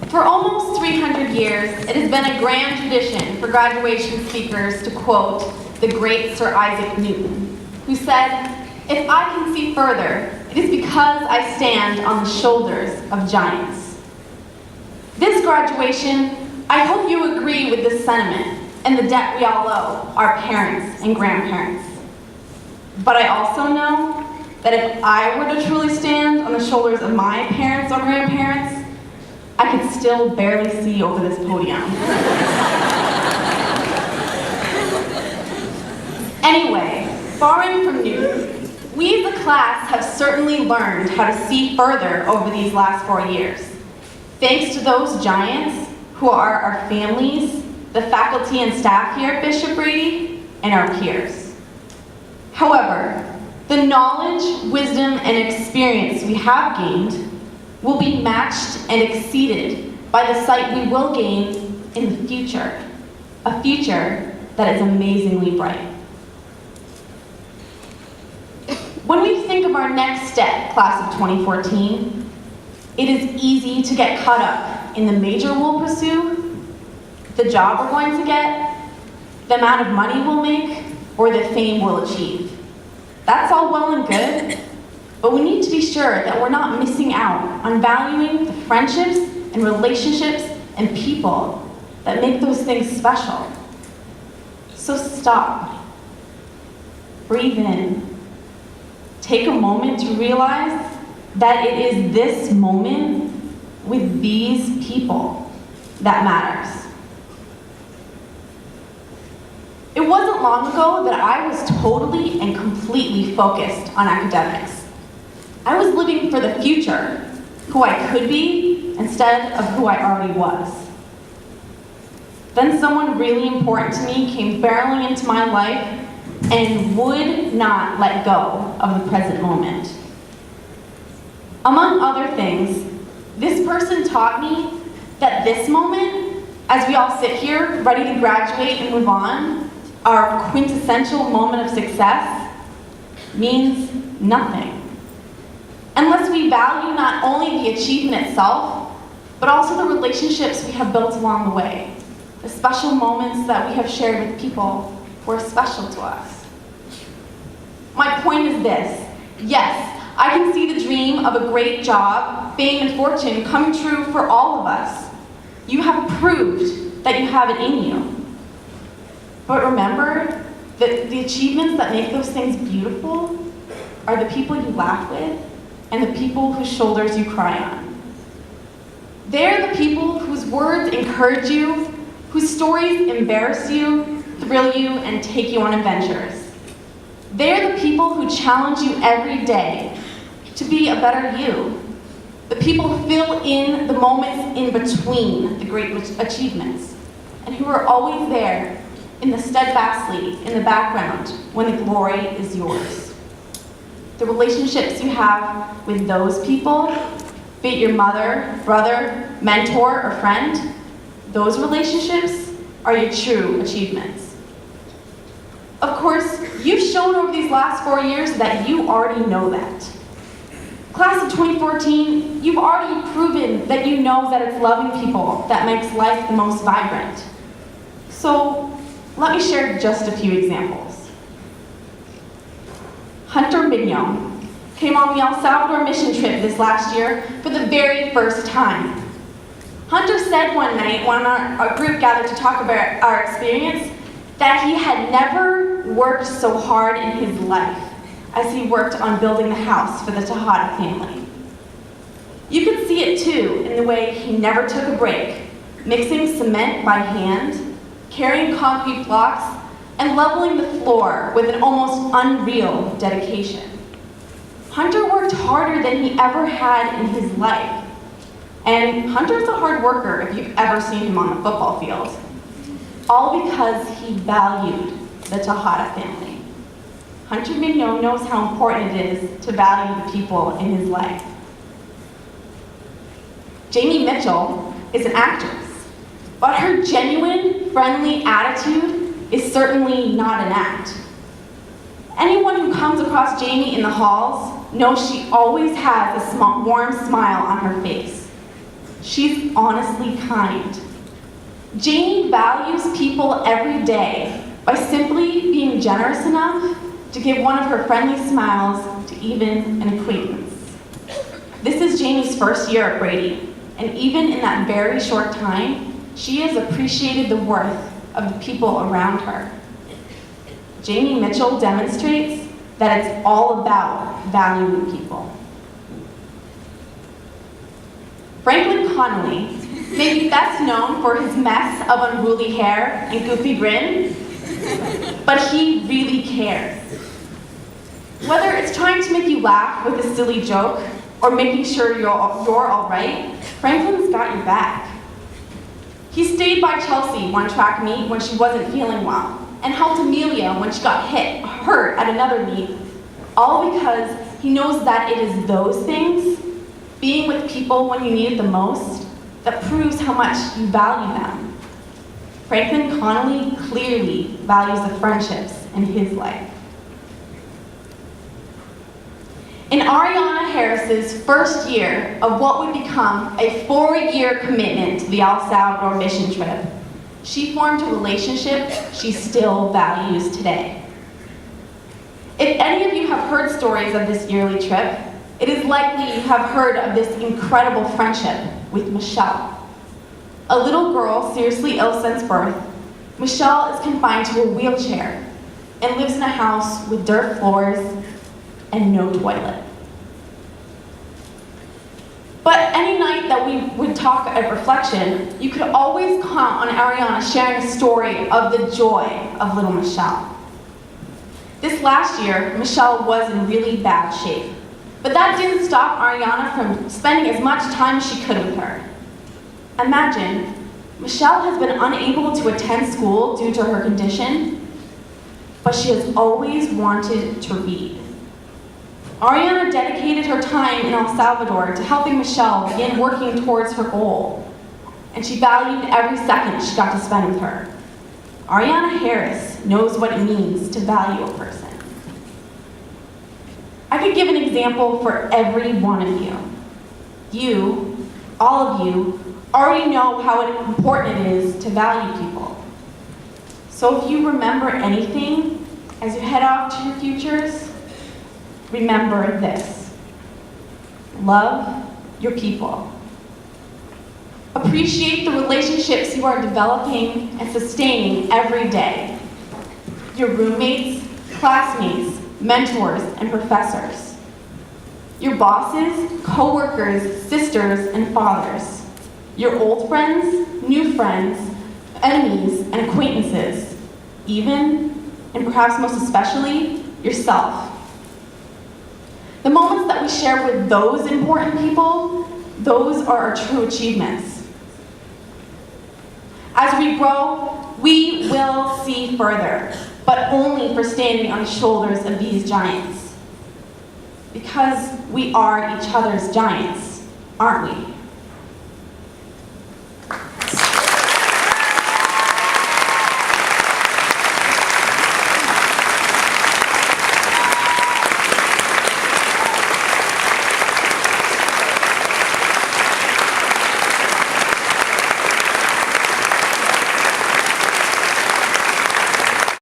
For almost 300 years, it has been a grand tradition for graduation speakers to quote the great Sir Isaac Newton, who said, "If I can see further, it is because I stand on the shoulders of giants." This graduation, I hope you agree with this sentiment and the debt we all owe our parents and grandparents. But I also know that if I were to truly stand on the shoulders of my parents or grandparents, I could still barely see over this podium. Anyway, borrowing from Newton, we as a class have certainly learned how to see further over these last 4 years, thanks to those giants who are our families, the faculty and staff here at Bishop Brady, and our peers. However, the knowledge, wisdom, and experience we have gained will be matched and exceeded by the sight we will gain in the future, a future that is amazingly bright. When we think of our next step, class of 2014, it is easy to get caught up in the major we'll pursue, the job we're going to get, the amount of money we'll make, or the fame we'll achieve. That's all well and good, but we need to be sure that we're not missing out on valuing the friendships and relationships and people that make those things special. So stop, breathe in, take a moment to realize that it is this moment with these people that matters. It wasn't long ago that I was totally and completely focused on academics. I was living for the future, who I could be, instead of who I already was. Then someone really important to me came barreling into my life and would not let go of the present moment. Among other things, this person taught me that this moment, as we all sit here ready to graduate and move on, our quintessential moment of success, means nothing. Unless we value not only the achievement itself, but also the relationships we have built along the way, the special moments that we have shared with people who are special to us. My point is this: yes, I can see the dream of a great job, fame, and fortune come true for all of us. You have proved that you have it in you. But remember that the achievements that make those things beautiful are the people you laugh with and the people whose shoulders you cry on. They're the people whose words encourage you, whose stories embarrass you, thrill you, and take you on adventures. They're the people who challenge you every day to be a better you. The people who fill in the moments in between the great achievements, and who are always there in the steadfastly in the background when the glory is yours. The relationships you have with those people, be it your mother, brother, mentor, or friend, those relationships are your true achievements. Of course, you've shown over these last 4 years that you already know that. Class of 2014, you've already proven that you know that it's loving people that makes life the most vibrant. So, let me share just a few examples. Hunter Mignon came on the El Salvador mission trip this last year for the very first time. Hunter said one night when our group gathered to talk about our experience that he had never worked so hard in his life as he worked on building the house for the Tejada family. You could see it too in the way he never took a break, mixing cement by hand, carrying concrete blocks, and leveling the floor with an almost unreal dedication. Hunter worked harder than he ever had in his life. And Hunter's a hard worker if you've ever seen him on the football field. All because he valued the Tejada family. Hunter Mignon knows how important it is to value the people in his life. Jamie Mitchell is an actress, but her genuine, friendly attitude is certainly not an act. Anyone who comes across Jamie in the halls knows she always has a warm smile on her face. She's honestly kind. Jamie values people every day by simply being generous enough to give one of her friendly smiles to even an acquaintance. This is Jamie's first year at Brady, and even in that very short time, she has appreciated the worth of the people around her. Jamie Mitchell demonstrates that it's all about valuing people. Franklin Connolly may be best known for his mess of unruly hair and goofy grin, but he really cares. Whether it's trying to make you laugh with a silly joke or making sure you're all right, Franklin's got your back. He stayed by Chelsea one track meet when she wasn't feeling well, and helped Amelia when she got hurt at another meet, all because he knows that it is those things, being with people when you need it the most, that proves how much you value them. Franklin Connolly clearly values the friendships in his life. In Ariana Harris's first year of what would become a 4-year commitment to the El Salvador mission trip, she formed a relationship she still values today. If any of you have heard stories of this yearly trip, it is likely you have heard of this incredible friendship with Michelle. A little girl seriously ill since birth, Michelle is confined to a wheelchair and lives in a house with dirt floors and no toilet. But any night that we would talk at reflection, you could always count on Ariana sharing a story of the joy of little Michelle. This last year, Michelle was in really bad shape, but that didn't stop Ariana from spending as much time as she could with her. Imagine, Michelle has been unable to attend school due to her condition, but she has always wanted to read. Ariana dedicated her time in El Salvador to helping Michelle begin working towards her goal, and she valued every second she got to spend with her. Ariana Harris knows what it means to value a person. I could give an example for every one of you. You, all of you, already know how important it is to value people. So if you remember anything as you head off to your futures, remember this: love your people. Appreciate the relationships you are developing and sustaining every day. Your roommates, classmates, mentors, and professors. Your bosses, co-workers, sisters, and fathers. Your old friends, new friends, enemies, and acquaintances. Even, and perhaps most especially, yourself. The moments that we share with those important people, those are our true achievements. As we grow, we will see further, but only for standing on the shoulders of these giants. Because we are each other's giants, aren't we?